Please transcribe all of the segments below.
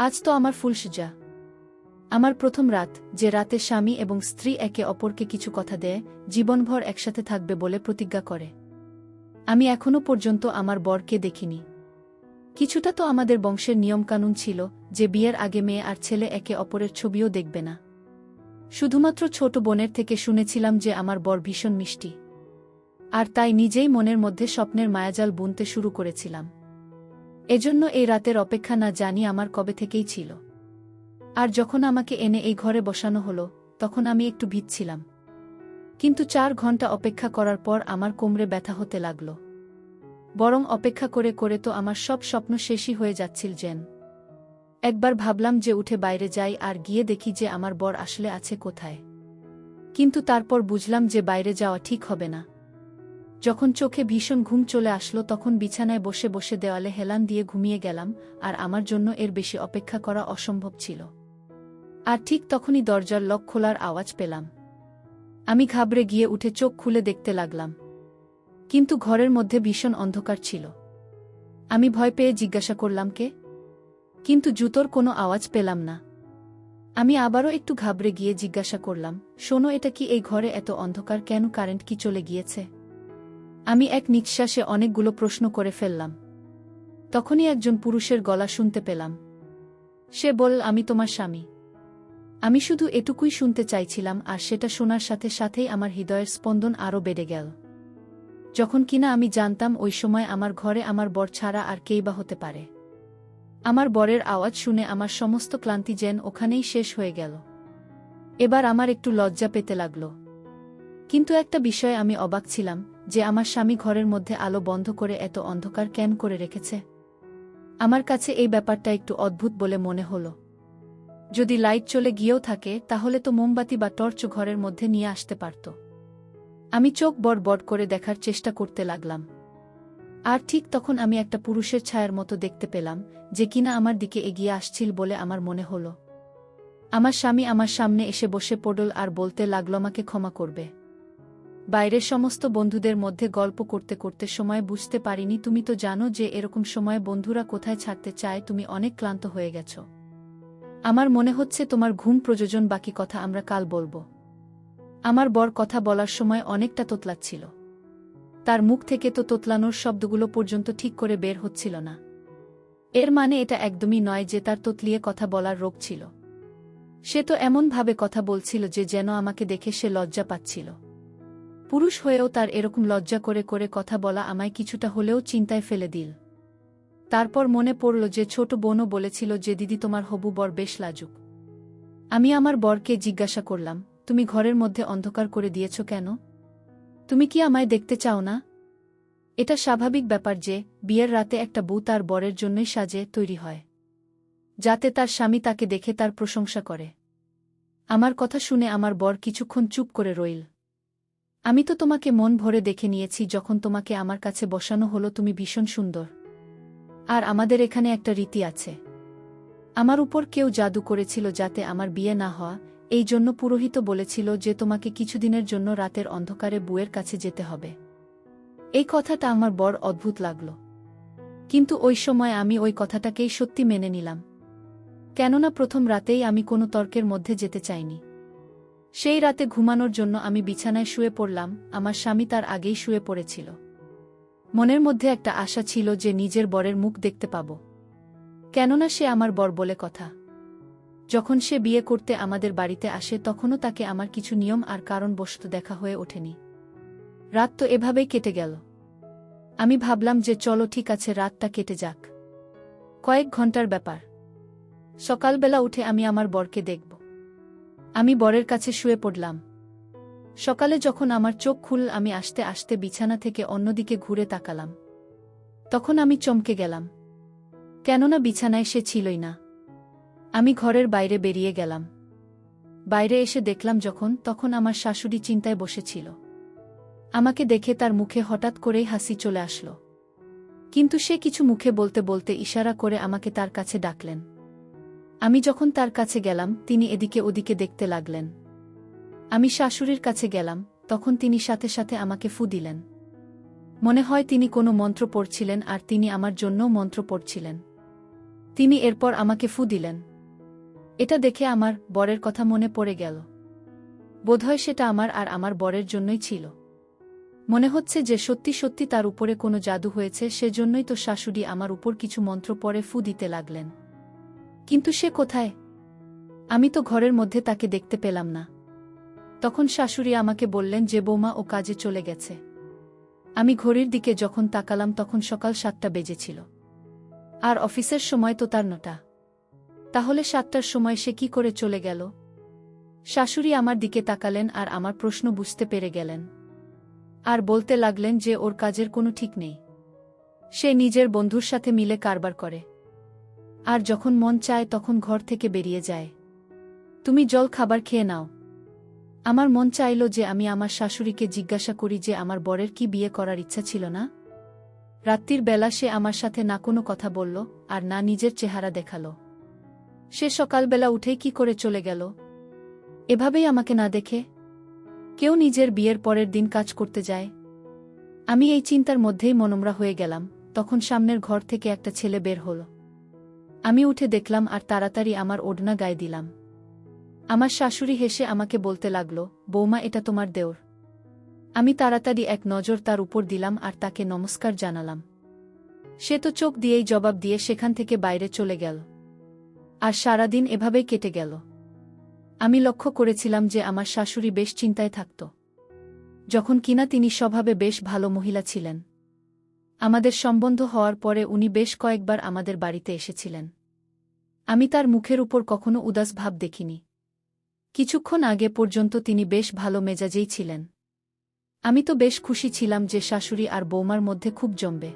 আজ তো আমার ফুলসজ্জা, আমার প্রথম রাত, যে রাতে স্বামী এবং স্ত্রী একে অপরকে কিছু কথা দেয়, জীবনভর একসাথে থাকবে বলে প্রতিজ্ঞা করে। আমি এখনো পর্যন্ত আমার বরকে দেখিনি। কিছুটা তো আমাদের বংশের নিয়মকানুন ছিল যে বিয়ের আগে মেয়ে আর ছেলে একে অপরের ছবিও দেখবে না। শুধুমাত্র ছোট বোনের থেকে শুনেছিলাম যে আমার বর ভীষণ মিষ্টি, আর তাই নিজেই মনের মধ্যে স্বপ্নের মায়াজাল বুনতে শুরু করেছিলাম। এজন্য এই রাতের অপেক্ষা না জানি আমার কবে থেকেই ছিল। আর যখন আমাকে এনে এই ঘরে বসানো হলো, তখন আমি একটু ভিজছিলাম। কিন্তু 4 ঘন্টা অপেক্ষা করার পর আমার কোমরে ব্যথা হতে লাগল। বরং অপেক্ষা করে করে তো আমার সব স্বপ্ন শেষই হয়ে যাচ্ছিল যেন। একবার ভাবলাম যে উঠে বাইরে যাই আর গিয়ে দেখি যে আমার বর আসলে আছে কোথায়। কিন্তু তারপর বুঝলাম যে বাইরে যাওয়া ঠিক হবে না। যখন চোখে ভীষণ ঘুম চলে আসলো তখন বিছানায় বসে বসে দেওয়ালে হেলান দিয়ে ঘুমিয়ে গেলাম, আর আমার জন্য এর বেশি অপেক্ষা করা অসম্ভব ছিল। আর ঠিক তখনই দরজার লক খোলার আওয়াজ পেলাম। আমি ঘাবড়ে গিয়ে উঠে চোখ খুলে দেখতে লাগলাম, কিন্তু ঘরের মধ্যে ভীষণ অন্ধকার ছিল। আমি ভয় পেয়ে জিজ্ঞাসা করলাম, কে? কিন্তু জুতোর কোনো আওয়াজ পেলাম না। আমি আবারও একটু ঘাবড়ে গিয়ে জিজ্ঞাসা করলাম, শোনো, এটা কি এই ঘরে এত অন্ধকার কেন? কারেন্ট কি চলে গিয়েছে? আমি এক নিঃশ্বাসে অনেকগুলো প্রশ্ন করে ফেললাম। তখনই একজন পুরুষের গলা শুনতে পেলাম। সে বলল, আমি তোমার স্বামী। আমি শুধু এটুকুই শুনতে চাইছিলাম, আর সেটা শোনার সাথে সাথেই আমার হৃদয়ের স্পন্দন আরও বেড়ে গেল। যখন কিনা আমি জানতাম ওই সময় আমার ঘরে আমার বর ছাড়া আর কেই বা হতে পারে। আমার বরের আওয়াজ শুনে আমার সমস্ত ক্লান্তি যেন ওখানেই শেষ হয়ে গেল। এবার আমার একটু লজ্জা পেতে লাগল। কিন্তু একটা বিষয়ে আমি অবাক ছিলাম, যে আমার স্বামী ঘরের মধ্যে আলো বন্ধ করে এত অন্ধকার কেন করে রেখেছে। আমার কাছে এই ব্যাপারটা একটু অদ্ভুত বলে মনে হলো। যদি লাইট চলে গিয়েও থাকে তাহলে তো মোমবাতি বা টর্চ ঘরের মধ্যে নিয়ে আসতে পারত। আমি চোখ বড় করে দেখার চেষ্টা করতে লাগলাম। আর ঠিক তখন আমি একটা পুরুষের ছায়ার মতো দেখতে পেলাম, যে কিনা আমার দিকে এগিয়ে আসছিল বলে আমার মনে হলো। আমার স্বামী আমার সামনে এসে বসে পড়ল আর বলতে লাগল, আমাকে ক্ষমা করবে। বাইরের সমস্ত বন্ধুদের মধ্যে গল্প করতে করতে সময় বুঝতে পারিনি। তুমি তো জানো যে এরকম সময় বন্ধুরা কোথায় ছাড়তে চায়। তুমি অনেক ক্লান্ত হয়ে গেছ। আমার মনে হচ্ছে তোমার ঘুম প্রয়োজন। বাকি কথা আমরা কাল বলবো। আমার বর কথা বলার সময় অনেকটা তোতলাচ্ছিল। তার মুখ থেকে তো তোতলানোর শব্দগুলো পর্যন্ত ঠিক করে বের হচ্ছিল না। এর মানে এটা একদমই নয় যে তার তোতলিয়ে কথা বলার রোগ ছিল। সে তো এমনভাবে কথা বলছিল যে যেন আমাকে দেখে সে লজ্জা পাচ্ছিল। পুরুষ হয়েও তার এরকম লজ্জা করে করে কথা বলা আমায় কিছুটা হলেও চিন্তায় ফেলে দিল। তারপর মনে পড়ল যে ছোট বোনও বলেছিল যে দিদি, তোমার হবু বর বেশ লাজুক। আমি আমার বরকে জিজ্ঞাসা করলাম, তুমি ঘরের মধ্যে অন্ধকার করে দিয়েছ কেন? তুমি কি আমায় দেখতে চাও না? এটা স্বাভাবিক ব্যাপার যে বিয়ের রাতে একটা বউ তার বরের জন্যই সাজে তৈরি হয়, যাতে তার স্বামী তাকে দেখে তার প্রশংসা করে। আমার কথা শুনে আমার বর কিছুক্ষণ চুপ করে রইল। আমি তো তোমাকে মন ভরে দেখে নিয়েছি যখন তোমাকে আমার কাছে বসানো হলো। তুমি ভীষণ সুন্দর। আর আমাদের এখানে একটা রীতি আছে। আমার উপর কেউ জাদু করেছিল যাতে আমার বিয়ে না হওয়া, এই জন্য পুরোহিত বলেছিল যে তোমাকে কিছুদিনের জন্য রাতের অন্ধকারে বউয়ের কাছে যেতে হবে। এই কথাটা আমার বড় অদ্ভুত লাগল। কিন্তু ওই সময় আমি ওই কথাটাকেই সত্যি মেনে নিলাম। কেননা প্রথম রাতেই আমি কোনো তর্কের মধ্যে যেতে চাইনি। সেই রাতে ঘুমানোর জন্য আমি বিছানায় শুয়ে পড়লাম। আমার স্বামী তার আগেই শুয়ে পড়েছিল। মনের মধ্যে একটা আশা ছিল যে নিজের বরের মুখ দেখতে পাব। কেননা সে আমার বর বলে কথা। যখন সে বিয়ে করতে আমাদের বাড়িতে আসে তখনও তাকে আমার কিছু নিয়ম আর কারণবশত দেখা হয়ে ওঠেনি। রাত তো এভাবেই কেটে গেল। আমি ভাবলাম যে চলো ঠিক আছে, রাতটা কেটে যাক। কয়েক ঘন্টার ব্যাপার। সকালবেলা উঠে আমি আমার বরকে দেখব। আমি বরের কাছে শুয়ে পড়লাম। সকালে যখন আমার চোখ খুলল আমি আস্তে আস্তে বিছানা থেকে অন্যদিকে ঘুরে তাকালাম। তখন আমি চমকে গেলাম, কেননা বিছানায় সে ছিলই না। আমি ঘরের বাইরে বেরিয়ে গেলাম। বাইরে এসে দেখলাম তখন আমার শাশুড়ি চিন্তায় বসেছিল। আমাকে দেখে তার মুখে হঠাৎ করেই হাসি চলে আসলো। কিন্তু সে কিছু মুখে বলতে বলতে ইশারা করে আমাকে তার কাছে ডাকলেন। আমি যখন তার কাছে গেলাম তিনি এদিকে ওদিকে দেখতে লাগলেন। আমি শাশুড়ির কাছে গেলাম, তখন তিনি সাথে সাথে আমাকে ফু দিলেন। মনে হয় তিনি কোনো মন্ত্র পড়ছিলেন, আর তিনি আমার জন্যও মন্ত্র পড়ছিলেন। তিনি এরপর আমাকে ফু দিলেন। এটা দেখে আমার বরের কথা মনে পড়ে গেল। বোধহয় সেটা আমার আর আমার বরের জন্যই ছিল। মনে হচ্ছে যে সত্যি সত্যি তার উপরে কোনো জাদু হয়েছে, সেজন্যই তো শাশুড়ি আমার উপর কিছু মন্ত্র পড়ে ফু দিতে লাগলেন। কিন্তু সে কোথায়? আমি তো ঘরের মধ্যে তাকে দেখতে পেলাম না। তখন শাশুড়ি আমাকে বললেন যে বৌমা ও কাজে চলে গেছে। আমি ঘড়ির দিকে যখন তাকালাম তখন সকাল 7টা বেজেছিল। আর অফিসের সময় তো তার 9টা। তাহলে 7টার সময় সে কি করে চলে গেল? শাশুড়ি আমার দিকে তাকালেন আর আমার প্রশ্ন বুঝতে পেরে গেলেন। আর বলতে লাগলেন যে ওর কাজের কোনো ঠিক নেই। সে নিজের বন্ধুর সাথে মিলে কারবার করে। আর যখন মন চায় তখন ঘর থেকে বেরিয়ে যায়। তুমি জল খাবার খেয়ে নাও। আমার মন চাইল যে আমি আমার শাশুড়িকে জিজ্ঞাসা করি যে আমার বরের কি বিয়ে করার ইচ্ছা ছিল না। রাত্রির বেলা সে আমার সাথে না কোনো কথা বলল আর না নিজের চেহারা দেখালো। সে সকালবেলা উঠেই কি করে চলে গেল? এভাবেই আমাকে না দেখে? কেউ নিজের বিয়ের পরের দিন কাজ করতে যায়? আমি এই চিন্তার মধ্যেই মনমরা হয়ে গেলাম। তখন সামনের ঘর থেকে একটা ছেলে বের হল। আমি উঠে দেখলাম আর তাড়াতাড়ি আমার ওড়না গায়ে দিলাম। আমার শাশুড়ি হেসে আমাকে বলতে লাগল, বৌমা এটা তোমার দেওর। আমি তাড়াতাড়ি এক নজর তার উপর দিলাম আর তাকে নমস্কার জানালাম। সে তো চোখ দিয়েই জবাব দিয়ে সেখান থেকে বাইরে চলে গেল। আর সারাদিন এভাবেই কেটে গেল। আমি লক্ষ্য করেছিলাম যে আমার শাশুড়ি বেশ চিন্তায় থাকত। যখন কিনা তিনি স্বভাবে বেশ ভালো মহিলা ছিলেন। আমাদের সম্বন্ধ হওয়ার পরে উনি বেশ কয়েকবার আমাদের বাড়িতে এসেছিলেন। আমি তার মুখের উপর কখনো উদাস ভাব দেখিনি। কিছুক্ষণ আগে পর্যন্ত তিনি বেশ ভালো মেজাজেই ছিলেন। আমি তো বেশ খুশি ছিলাম যে শাশুড়ি আর বৌমার মধ্যে খুব জমবে।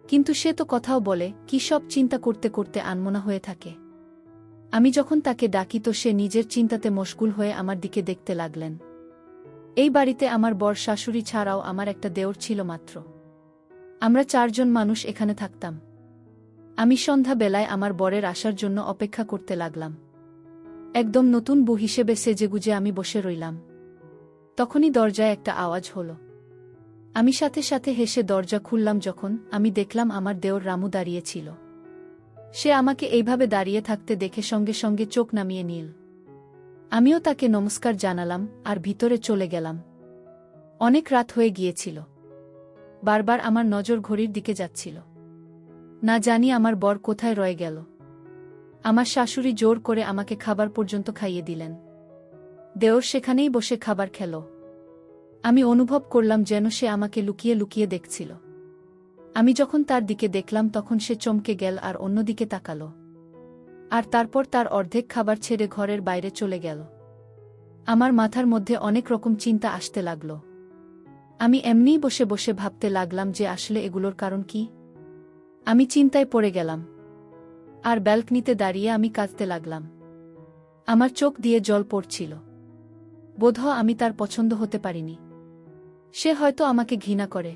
কিন্তু সে তো কথাও বলে, কি সব চিন্তা করতে করতে আনমনা হয়ে থাকে। আমি যখন তাকে ডাকি তো সে নিজের চিন্তাতে মশগুল হয়ে আমার দিকে দেখতে লাগলেন। এই বাড়িতে আমার বর শাশুড়ি ছাড়াও আমার একটা দেওর ছিল মাত্র। আমরা 4 জন মানুষ এখানে থাকতাম। আমি সন্ধ্যাবেলায় আমার বরের আসার জন্য অপেক্ষা করতে লাগলাম। একদম নতুন বউ হিসেবে সেজেগুজে আমি বসে রইলাম। তখনই দরজায় একটা আওয়াজ হলো। আমি সাথে সাথে হেসে দরজা খুললাম। যখন আমি দেখলাম আমার দেওর রামু দাঁড়িয়েছিল। সে আমাকে এইভাবে দাঁড়িয়ে থাকতে দেখে সঙ্গে সঙ্গে চোখ নামিয়ে নিল। আমিও তাকে নমস্কার জানালাম আর ভিতরে চলে গেলাম। অনেক রাত হয়ে গিয়েছিল। বারবার আমার নজর ঘড়ির দিকে যাচ্ছিল। না জানি আমার বর কোথায় রয়ে গেল। আমার শাশুড়ি জোর করে আমাকে খাবার পর্যন্ত খাইয়ে দিলেন। দেওর সেখানেই বসে খাবার খেল। আমি অনুভব করলাম যেন সে আমাকে লুকিয়ে লুকিয়ে দেখছিল। আমি যখন তার দিকে দেখলাম তখন সে চমকে গেল আর অন্যদিকে তাকাল। আর তারপর তার অর্ধেক খাবার ছেড়ে ঘরের বাইরে চলে গেল। আমার মাথার মধ্যে অনেক রকম চিন্তা আসতে লাগল। আমি এমনিই বসে বসে ভাবতে লাগলাম যে আসলে এগুলোর কারণ কি। আমি চিন্তায় পড়ে গেলাম। আর ব্যালকনিতে দাঁড়িয়ে আমি কাঁদতে লাগলাম। আমার চোখ দিয়ে জল পড়ছিল। বোধহয় আমি তার পছন্দ হতে পারিনি। সে হয়তো আমাকে ঘৃণা করে।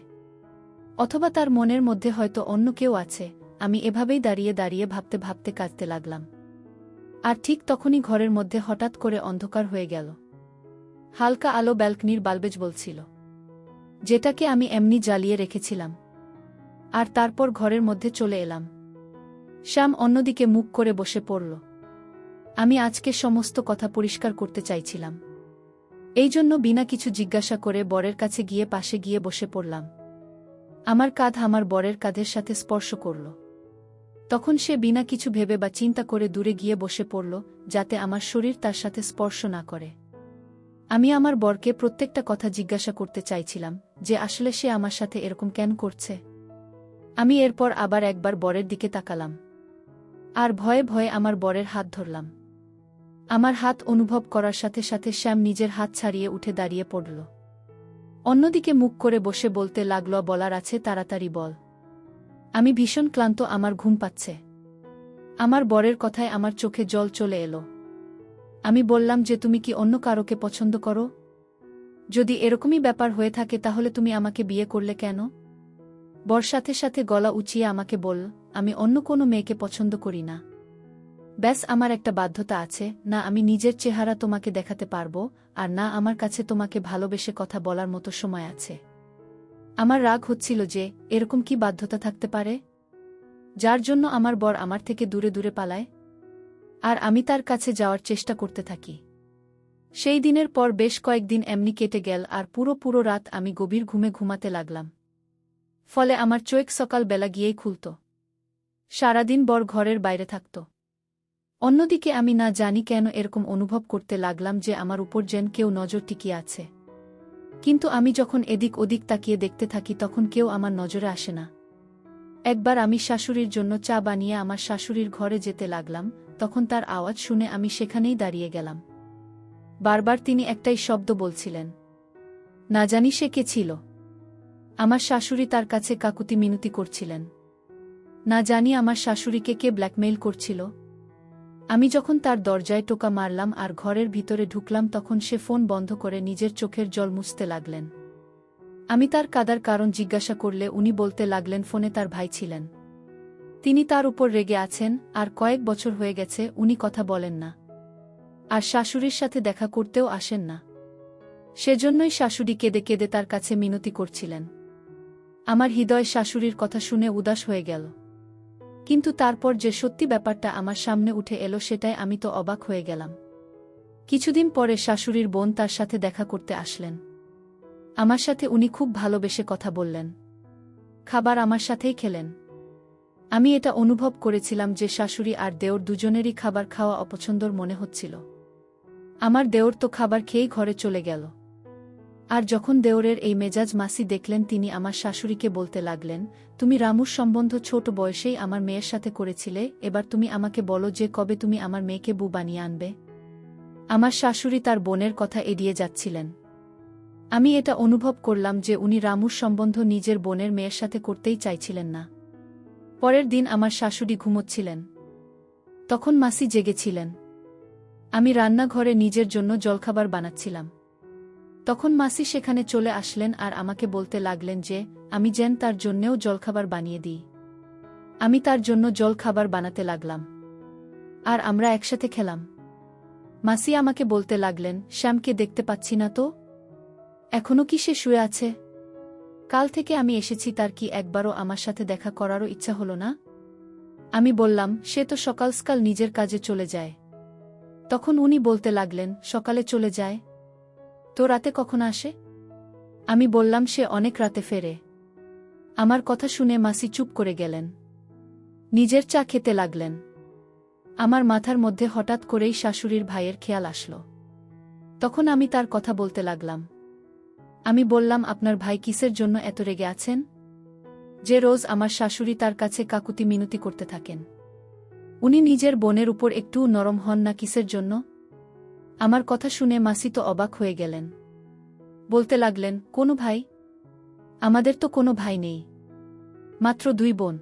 অথবা তার মনের মধ্যে হয়তো অন্য কেউ আছে। আমি এভাবেই দাঁড়িয়ে দাঁড়িয়ে ভাবতে ভাবতে কাঁদতে লাগলাম। আর ঠিক তখনই ঘরের মধ্যে হঠাৎ করে অন্ধকার হয়ে গেল। হালকা আলো ব্যালকনির বাল্বে জ্বলছিল, যেটাকে আমি এমনি জ্বালিয়ে রেখেছিলাম। আর তারপর ঘরের মধ্যে চলে এলাম। শ্যাম অন্যদিকে মুখ করে বসে পড়ল। আমি আজকে সমস্ত কথা পরিষ্কার করতে চাইছিলাম। এই জন্য বিনা কিছু জিজ্ঞাসা করে বরের কাছে গিয়ে পাশে গিয়ে বসে পড়লাম। আমার কাঁধ আমার বরের কাঁধের সাথে স্পর্শ করল। তখন সে বিনা কিছু ভেবে বা চিন্তা করে দূরে গিয়ে বসে পড়ল, যাতে আমার শরীর তার সাথে স্পর্শ না করে। আমি আমার বরকে প্রত্যেকটা কথা জিজ্ঞাসা করতে চাইছিলাম যে আসলে সে আমার সাথে এরকম কেন করছে। আমি এরপর আবার একবার বরের দিকে তাকালাম। আর ভয়ে ভয়ে আমার বরের হাত ধরলাম। আমার হাত অনুভব করার সাথে সাথে শ্যাম নিজের হাত ছাড়িয়ে উঠে দাঁড়িয়ে পড়ল। অন্যদিকে মুখ করে বসে বলতে লাগল, বলার আছে তাড়াতাড়ি বল। আমি ভীষণ ক্লান্ত, আমার ঘুম পাচ্ছে। আমার বরের কথায় আমার চোখে জল চলে এলো। আমি বললাম যে তুমি কি অন্য কারোকে পছন্দ করো? যদি এরকমই ব্যাপার হয়ে থাকে তাহলে তুমি আমাকে বিয়ে করলে কেন? বর সাথে সাথে গলা উঁচিয়ে আমাকে বলল, আমি অন্য কোনো মেয়েকে পছন্দ করি না। ব্যাস আমার একটা বাধ্যতা আছে, না আমি নিজের চেহারা তোমাকে দেখাতে পারবো, আর না আমার কাছে তোমাকে ভালোবেসে কথা বলার মতো সময় আছে। আমার রাগ হচ্ছিল যে এরকম কি বাধ্যতা থাকতে পারে। যার জন্য আমার বর আমার থেকে দূরে দূরে পালায়, আর আমি তার কাছে যাওয়ার চেষ্টা করতে থাকি। সেই দিনের পর বেশ কয়েকদিন এমনি কেটে গেল, আর পুরো রাত আমি গভীর ঘুমে ঘুমাতে লাগলাম। ফলে আমার চোখ সকাল বেলা গিয়েই খুলত। সারাদিন বর ঘরের বাইরে থাকত। অন্যদিকে আমি না জানি কেন এরকম অনুভব করতে লাগলাম যে আমার উপর যেন কেউ নজর টিকিয়ে আছে। কিন্তু আমি যখন এদিক ওদিক তাকিয়ে দেখতে থাকি তখন কেউ আমার নজরে আসে না। একবার আমি শাশুড়ির জন্য চা বানিয়ে আমার শাশুড়ির ঘরে যেতে লাগলাম, তখন তার আওয়াজ শুনে আমি সেখানেই দাঁড়িয়ে গেলাম। বারবার তিনি একটাই শব্দ বলছিলেন। না জানি সে কে ছিল। আমার শাশুড়ি তার কাছে কাকুতি মিনতি করছিলেন। না জানি আমার শাশুড়িকে কে ব্ল্যাকমেইল করছিল। আমি যখন তার দরজায় টোকা মারলাম আর ঘরের ভিতরে ঢুকলাম তখন সে ফোন বন্ধ করে নিজের চোখের জল মুছতে লাগলেন। আমি তার কাদার কারণ জিজ্ঞাসা করলে উনি বলতে লাগলেন ফোনে তার ভাই ছিলেন। তিনি তার উপর রেগে আছেন, আর কয়েক বছর হয়ে গেছে উনি কথা বলেন না, আর শাশুড়ির সাথে দেখা করতেও আসেন না। সেজন্যই শাশুড়ি কেঁদে কেঁদে তার কাছে মিনতি করছিলেন। আমার হৃদয় শাশুড়ির কথা শুনে উদাস হয়ে গেল। কিন্তু তারপর যে সত্যি ব্যাপারটা আমার সামনে উঠে এলো সেটাই আমি তো অবাক হয়ে গেলাম। কিছুদিন পরে শাশুড়ির বোন তার সাথে দেখা করতে আসলেন। আমার সাথে উনি খুব ভালোবেসে কথা বললেন, খাবার আমার সাথেই খেলেন। আমি এটা অনুভব করেছিলাম যে শাশুড়ি আর দেওর দুজনেরই খাবার খাওয়া অপছন্দর মনে হচ্ছিল। আমার দেওর তো খাবার খেয়েই ঘরে চলে গেল। আর যখন দেওরের এই মেজাজ মাসি দেখলেন তিনি আমার শাশুড়িকে বলতে লাগলেন, তুমি রামুর সম্বন্ধ ছোট বয়সেই আমার মেয়ের সাথে করেছিলে, এবার তুমি আমাকে বলো যে কবে তুমি আমার মেয়েকে বউ বানিয়ে আনবে। আমার শাশুড়ি তার বোনের কথা এড়িয়ে যাচ্ছিলেন। আমি এটা অনুভব করলাম যে উনি রামুর সম্বন্ধ নিজের বোনের মেয়ের সাথে করতেই চাইছিলেন না। পরের দিন আমার শাশুড়ি ঘুমোচ্ছিলেন। তখন মাসি জেগেছিলেন। আমি রান্নাঘরে নিজের জন্য জলখাবার বানাচ্ছিলাম। তখন মাসি সেখানে চলে আসলেন আর আমাকে বলতে লাগলেন যে আমি যেন তার জন্যেও জলখাবার বানিয়ে দিই। আমি তার জন্য জলখাবার বানাতে লাগলাম, আর আমরা একসাথে খেলাম। মাসি আমাকে বলতে লাগলেন, শ্যামকে দেখতে পাচ্ছি না তো, এখনো কি সে শুয়ে আছে? কাল থেকে আমি এসেছি, তার কি একবারও আমার সাথে দেখা করারও ইচ্ছা হলো না? আমি বললাম, সে তো সকাল সকাল নিজের কাজে চলে যায়। তখন উনি বলতে লাগলেন, সকালে চলে যায় তো রাতে কখন আসে? আমি বললাম, সে অনেক রাতে ফেরে। আমার কথা শুনে মাসি চুপ করে গেলেন। নিজের চা খেতে লাগলেন। আমার মাথার মধ্যে হঠাৎ করেই শাশুড়ির ভাইয়ের খেয়াল আসলো। তখন আমি তার কথা বলতে লাগলাম। আমি বললাম, আপনার ভাই কিসের জন্য এত রেগে আছেন যে রোজ আমার শাশুড়ি তার কাছে কাকুতি মিনতি করতে থাকেন? উনি নিজের বোনের উপর একটু নরম হন না কিসের জন্য? আমার কথা শুনে মাসি তো অবাক হয়ে গেলেন। বলতে লাগলেন, কোনো ভাই? আমাদের তো কোনো ভাই নেই, মাত্র 2 বোন।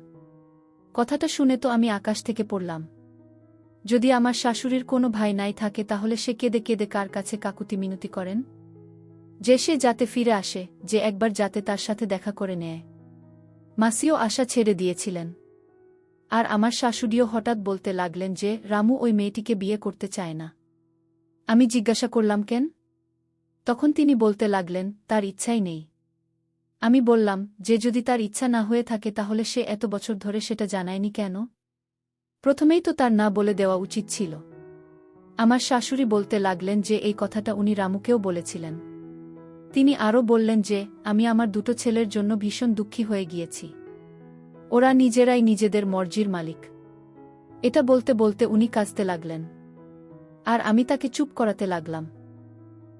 কথাটা শুনে তো আমি আকাশ থেকে পড়লাম। যদি আমার শাশুড়ির কোনো ভাই নাই থাকে তাহলে সে কেঁদে কেঁদে কার কাছে কাকুতি মিনতি করেন? যে সে যাতে ফিরে আসে, যে একবার যাতে তার সাথে দেখা করে নেয়। মাসিও আশা ছেড়ে দিয়েছিলেন। আর আমার শাশুড়িও হঠাৎ বলতে লাগলেন যে রামু ওই মেয়েটিকে বিয়ে করতে চায় না। আমি জিজ্ঞাসা করলাম, কেন? তখন তিনি বলতে লাগলেন, তার ইচ্ছাই নেই। আমি বললাম, যে যদি তার ইচ্ছা না হয়ে থাকে তাহলে সে এত বছর ধরে সেটা জানায়নি কেন? প্রথমেই তো তার না বলে দেওয়া উচিত ছিল। আমার শাশুড়ি বলতে লাগলেন যে এই কথাটা উনি রামুকেও বলেছিলেন। তিনি আরও বললেন যে আমি আমার 2টো ছেলের জন্য ভীষণ দুঃখী হয়ে গিয়েছি। ওরা নিজেরাই নিজেদের মর্জির মালিক। এটা বলতে বলতে উনি কাঁদতে লাগলেন। আর আমি তাকে চুপ করাতে লাগলাম।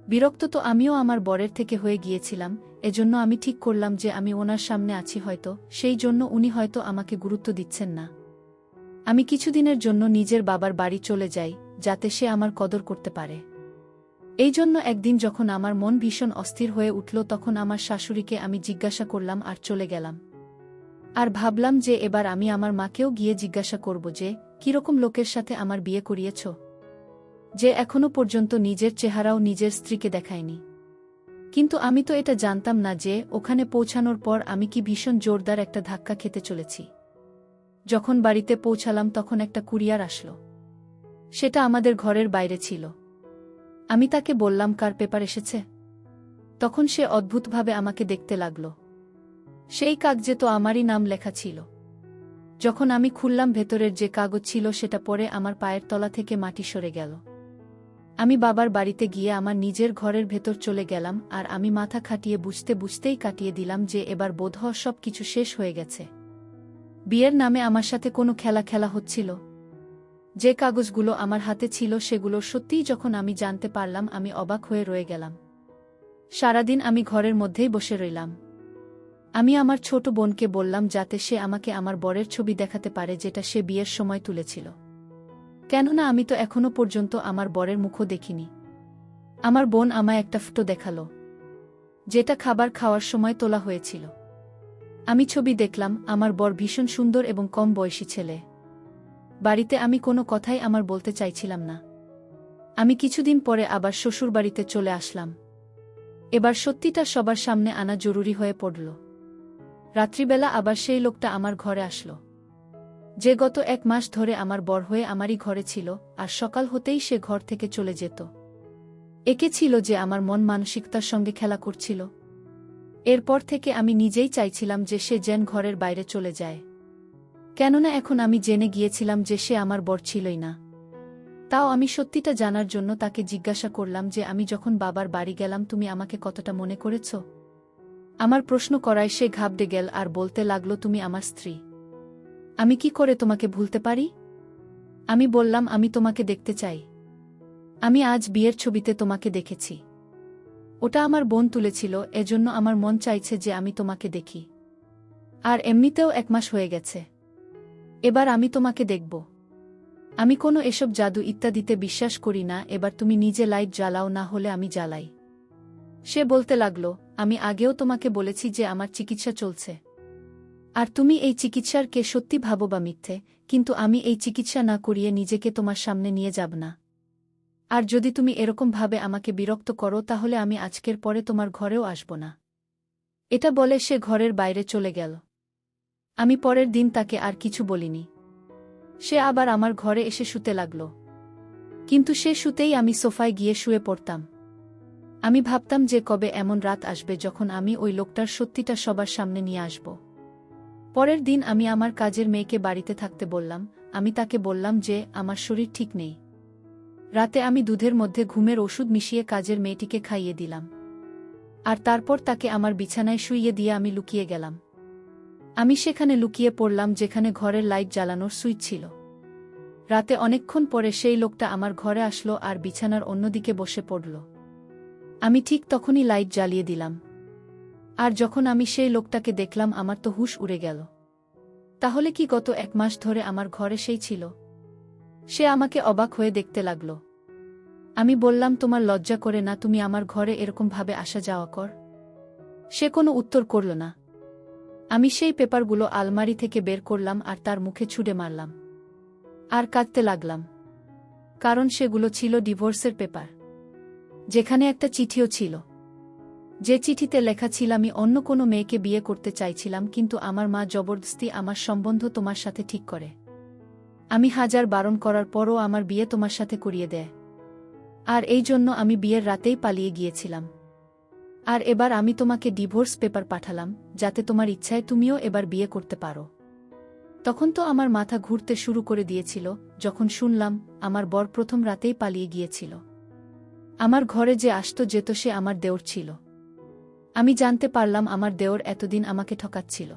বিরক্ত তো আমিও আমার বরের থেকে হয়ে গিয়েছিলাম, এজন্য আমি ঠিক করলাম যে আমি ওনার সামনে আছি হয়তো, সেই জন্য উনি হয়তো আমাকে গুরুত্ব দিচ্ছেন না। আমি কিছুদিনের জন্য নিজের বাবার বাড়ি চলে যাই, যাতে সে আমার কদর করতে পারে। এই জন্য একদিন যখন আমার মন ভীষণ অস্থির হয়ে উঠল তখন আমার শাশুড়িকে আমি জিজ্ঞাসা করলাম আর চলে গেলাম। আর ভাবলাম যে এবার আমি আমার মাকেও গিয়ে জিজ্ঞাসা করব যে কিরকম লোকের সাথে আমার বিয়ে করিয়েছ, যে এখনো পর্যন্ত নিজের চেহারাও নিজের স্ত্রীকে দেখায়নি। কিন্তু আমি তো এটা জানতাম না যে ওখানে পৌঁছানোর পর আমি কি ভীষণ জোরদার একটা ধাক্কা খেতে চলেছি। যখন বাড়িতে পৌঁছালাম তখন একটা কুরিয়ার আসলো। সেটা আমাদের ঘরের বাইরে ছিল। আমি তাকে বললাম, কার পেপার এসেছে? তখন সে অদ্ভুতভাবে আমাকে দেখতে লাগল। সেই কাগজে তো আমারই নাম লেখা ছিল। যখন আমি খুললাম ভেতরের যে কাগজ ছিল সেটা পড়ে আমার পায়ের তলা থেকে মাটি সরে গেল। আমি বাবার বাড়িতে গিয়ে আমার নিজের ঘরের ভেতর চলে গেলাম আর আমি মাথা খাটিয়ে বুঝতেই কাটিয়ে দিলাম যে এবার বোধহয় সব কিছু শেষ হয়ে গেছে। বিয়ের নামে আমার সাথে কোনো খেলা হচ্ছিল। যে কাগজগুলো আমার হাতে ছিল সেগুলো সত্যিই যখন আমি জানতে পারলাম আমি অবাক হয়ে রয়ে গেলাম। সারাদিন আমি ঘরের মধ্যেই বসে রইলাম। আমি আমার ছোট বোনকে বললাম যাতে সে আমাকে আমার বরের ছবি দেখাতে পারে যেটা সে বিয়ের সময় তুলেছিল। কেননা আমি তো এখনো পর্যন্ত আমার বরের মুখও দেখিনি। আমার বোন আমায় একটা ফটো দেখালো, যেটা খাবার খাওয়ার সময় তোলা হয়েছিল। আমি ছবি দেখলাম, আমার বর ভীষণ সুন্দর এবং কম বয়সী ছেলে। বাড়িতে আমি কোনো কথাই আমার বলতে চাইছিলাম না। আমি কিছুদিন পরে আবার শ্বশুরবাড়িতে চলে আসলাম। এবার সত্যিটা সবার সামনে আনা জরুরি হয়ে পড়ল। রাত্রিবেলা আবার সেই লোকটা আমার ঘরে আসলো, যে গত 1 মাস ধরে আমার বর হয়ে আমারই ঘরে ছিল, আর সকাল হতেই সে ঘর থেকে চলে যেত। একে ছিল যে আমার মন মানসিকতার সঙ্গে খেলা করছিল। এরপর থেকে আমি নিজেই চাইছিলাম যে সে যেন ঘরের বাইরে চলে যায়। কেননা এখন আমি জেনে গিয়েছিলাম যে সে আমার বর ছিলই না। তাও আমি সত্যিটা জানার জন্য তাকে জিজ্ঞাসা করলাম যে আমি যখন বাবার বাড়ি গেলাম তুমি আমাকে কতটা মনে করেছ? আমার প্রশ্ন করায় সে ঘাবড়ে গেল আর বলতে লাগলো, তুমি আমার স্ত্রী, আমি কি করে তোমাকে ভুলতে পারি? আমি বললাম, আমি তোমাকে দেখতে চাই। আমি আজ বিয়ের ছবিতে তোমাকে দেখেছি। ওটা আমার বোন তুলেছিল, এজন্য আমার মন চাইছে যে আমি তোমাকে দেখি। আর এমনিতেও 1 মাস হয়ে গেছে। এবার আমি তোমাকে দেখব। আমি কোনো এসব জাদু ইত্যাদিতে বিশ্বাস করি না, এবার তুমি নিজে লাইট জ্বালাও, না হলে আমি জ্বালাই। সে বলতে লাগলো, আমি আগেও তোমাকে বলেছি যে আমার চিকিৎসা চলছে। আর তুমি এই চিকিৎসার কে সত্যি ভাবো বা মিথ্যে, কিন্তু আমি এই চিকিৎসা না করিয়ে নিজেকে তোমার সামনে নিয়ে যাব না। আর যদি তুমি এরকম ভাবে আমাকে বিরক্ত করো তাহলে আমি আজকের পরে তোমার ঘরেও আসব না। এটা বলে সে ঘরের বাইরে চলে গেল। আমি পরের দিন তাকে আর কিছু বলিনি। সে আবার আমার ঘরে এসে শুতে লাগল। কিন্তু সে শুতেই আমি সোফায় গিয়ে শুয়ে পড়তাম। আমি ভাবতাম যে কবে এমন রাত আসবে যখন আমি ওই লোকটার সত্যিটা সবার সামনে নিয়ে আসব। পরের দিন আমি আমার কাজের মেয়েকে বাড়িতে থাকতে বললাম। আমি তাকে বললাম যে আমার শরীর ঠিক নেই। রাতে আমি দুধের মধ্যে ঘুমের ওষুধ মিশিয়ে কাজের মেয়েটিকে খাইয়ে দিলাম। আর তারপর তাকে আমার বিছানায় শুইয়ে দিয়ে আমি লুকিয়ে গেলাম। আমি সেখানে লুকিয়ে পড়লাম যেখানে ঘরের লাইট জ্বালানোর সুইচ ছিল। রাতে অনেকক্ষণ পরে সেই লোকটা আমার ঘরে আসলো আর বিছানার অন্যদিকে বসে পড়ল। আমি ঠিক তখনই লাইট জ্বালিয়ে দিলাম। আর যখন আমি সেই লোকটাকে দেখলাম আমার তো হুঁশ উড়ে গেল। তাহলে কি গত 1 মাস ধরে আমার ঘরে সেই ছিল? সে আমাকে অবাক হয়ে দেখতে লাগল। আমি বললাম, তোমার লজ্জা করে না? তুমি আমার ঘরে এরকম ভাবে আসা যাওয়া কর? সে কোনো উত্তর করল না। আমি সেই পেপারগুলো আলমারি থেকে বের করলাম আর তার মুখে ছুঁড়ে মারলাম। আর কাঁদতে লাগলাম। কারণ সেগুলো ছিল ডিভোর্সের পেপার, যেখানে একটা চিঠিও ছিল। যে চিঠিতে লেখা ছিল আমি অন্য কোনো মেয়েকে বিয়ে করতে চাইছিলাম, কিন্তু আমার মা জবরদস্তি আমার সম্বন্ধ তোমার সাথে ঠিক করে। আমি হাজার বারণ করার পরও আমার বিয়ে তোমার সাথে করিয়ে দেয়। আর এই জন্য আমি বিয়ের রাতেই পালিয়ে গিয়েছিলাম। আর এবার আমি তোমাকে ডিভোর্স পেপার পাঠালাম, যাতে তোমার ইচ্ছায় তুমিও এবার বিয়ে করতে পারো। তখন তো আমার মাথা ঘুরতে শুরু করে দিয়েছিল যখন শুনলাম আমার বর প্রথম রাতেই পালিয়ে গিয়েছিল। আমার ঘরে যে আসতো যেত সে আমার দেওর ছিল। আমি জানতে পারলাম আমার দেওর এতদিন আমাকে ঠকাচ্ছিল।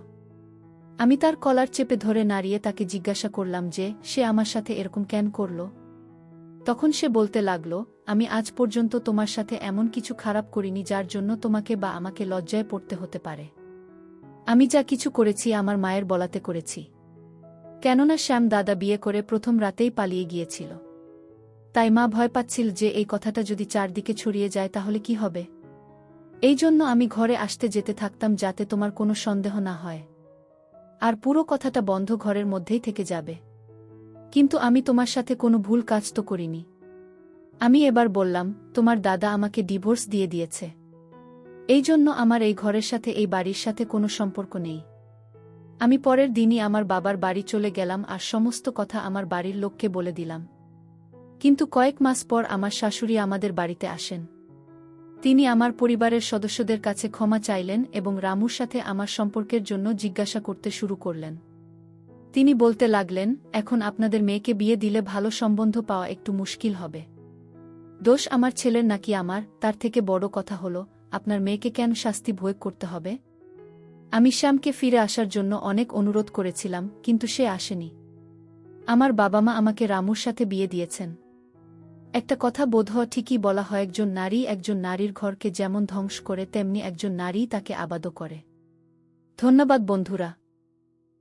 আমি তার কলার চেপে ধরে নাড়িয়ে তাকে জিজ্ঞাসা করলাম যে সে আমার সাথে এরকম কেন করল। তখন সে বলতে লাগল, আমি আজ পর্যন্ত তোমার সাথে এমন কিছু খারাপ করিনি যার জন্য তোমাকে বা আমাকে লজ্জায় পড়তে হতে পারে। আমি যা কিছু করেছি আমার মায়ের বলাতে করেছি। কেননা শ্যাম দাদা বিয়ে করে প্রথম রাতেই পালিয়ে গিয়েছিল। তাই মা ভয় পাচ্ছিল যে এই কথাটা যদি চারদিকে ছড়িয়ে যায় তাহলে কি হবে। এই জন্য আমি ঘরে আসতে যেতে থাকতাম যাতে তোমার কোনো সন্দেহ না হয়। আর পুরো কথাটা বন্ধ ঘরের মধ্যেই থেকে যাবে। কিন্তু আমি তোমার সাথে কোনো ভুল কাজ তো করিনি। আমি এবার বললাম, তোমার দাদা আমাকে ডিভোর্স দিয়ে দিয়েছে। এই জন্য আমার এই ঘরের সাথে এই বাড়ির সাথে কোনো সম্পর্ক নেই। আমি পরের দিনই আমার বাবার বাড়ি চলে গেলাম আর সমস্ত কথা আমার বাড়ির লোককে বলে দিলাম। কিন্তু কয়েক মাস পর আমার শাশুড়ি আমাদের বাড়িতে আসেন। তিনি আমার পরিবারের সদস্যদের কাছে ক্ষমা চাইলেন এবং রামুর সাথে আমার সম্পর্কের জন্য জিজ্ঞাসা করতে শুরু করলেন। তিনি বলতে লাগলেন, এখন আপনাদের মেয়েকে বিয়ে দিলে ভালো সম্বন্ধ পাওয়া একটু মুশকিল হবে। দোষ আমার ছেলের নাকি আমার, তার থেকে বড় কথা হলো, আপনার মেয়েকে কেন শাস্তি ভোগ করতে হবে? আমি শ্যামকে ফিরে আসার জন্য অনেক অনুরোধ করেছিলাম, কিন্তু সে আসেনি। আমার বাবা মা আমাকে রামুর সাথে বিয়ে দিয়েছেন। একটা কথা বোধহয় ঠিকই বলা হয়, একজন নারীর ঘরকে যেমন ধ্বংস করে তেমনি একজন নারী তাকে আবাদও করে। ধন্যবাদ বন্ধুরা।